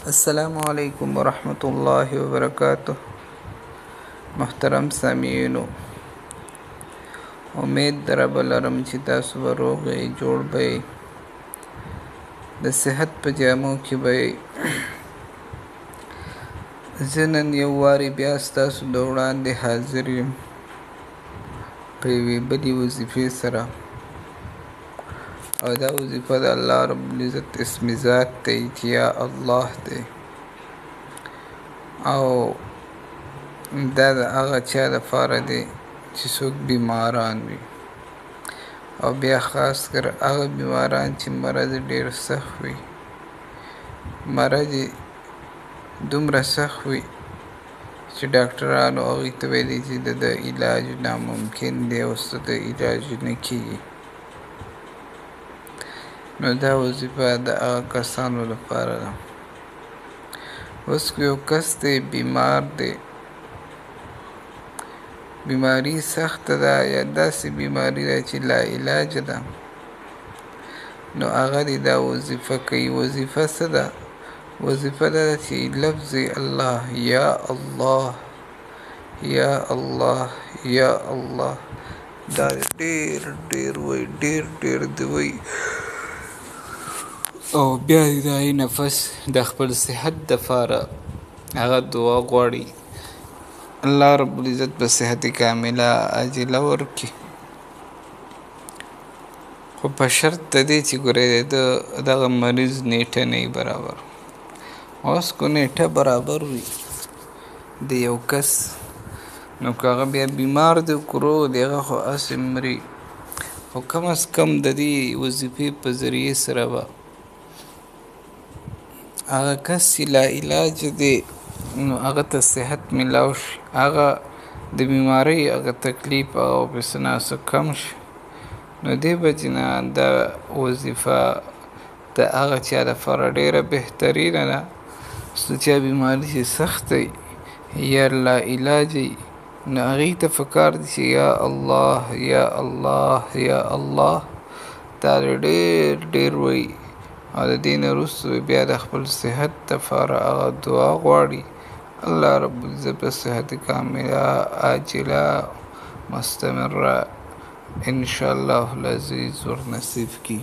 السلام علیکم ورحمۃ اللہ وبرکاتہ. محترم سامعینو، امید در رب لرم چې تاسو به روغ یې، جوړ به یې، د صحت په جامو کې به یې. زه نن یو وارې بیا ستاسو د وړاندې حاضر یم په یوې بلې وظیفې سره، او دا وظیفه د الله رب العزت اسم ذات دی چې یا الله دی، او دا د هغه چا دپاره دی چې څوک بیماران وي، او بیا خاص کر هغه بیماران چې مرض ډېر سخت وي، مرض یې دومره سخت وي چې ډاکټرانو هغوی ته ویلي چې د علاج ناممکن دی، اوس د علاج نه کېږي. نو دا وظیفه د هغه کسانو لپاره ده. اوس که یو کس دی بیمار دی، بیماري سخته ده یا داسې بیماري ده چې لا علاجه ده، نو هغه دې دا وظیفه کوي. وظیفه څه ده؟ وظیفه دا ده چې لفظ الله، یا الله یا الله یا الله، دا ډېر ډېر وایي، ډېر ډېر دې وایي، او بیا دې د هغې نفس د خپل صحت دپاره هغه دعا غواړي، الله رب العزت به صحت کامله عاجله ورکړي، خو په شرط د دې چې ګورئ د دغه مریض نیټه نه وي برابر. اوس که نیټه برابر وي د یو کس، نو که هغه بیا بیمار دی که روغ دی، هغه خو هسې مري، خو کم از کم د دې وظیفې په ذریعې سره به هغه کس چې لا علاج دی نو هغه ته صحت میلاو شي، هغه د بیمارۍ هغه تکلیف هغه ورپسې ناڅه کم شي. نو دې وجې نه دا وظیفه د هغه چا دپاره ډېره بهترینه ده چې د چا بیماري چې سخته وي یا لا علاجه وي، نو هغې ته پکار دي چې یا الله یا الله یا الله دا ډېر ډېر وایي، او د دې نه وروسته بیا د خپل صحت دپاره هغه دعا غواړي، الله رب العزت به صحت کامله عاجله مستمره انشاءالله العزیز ورنصیب کړي.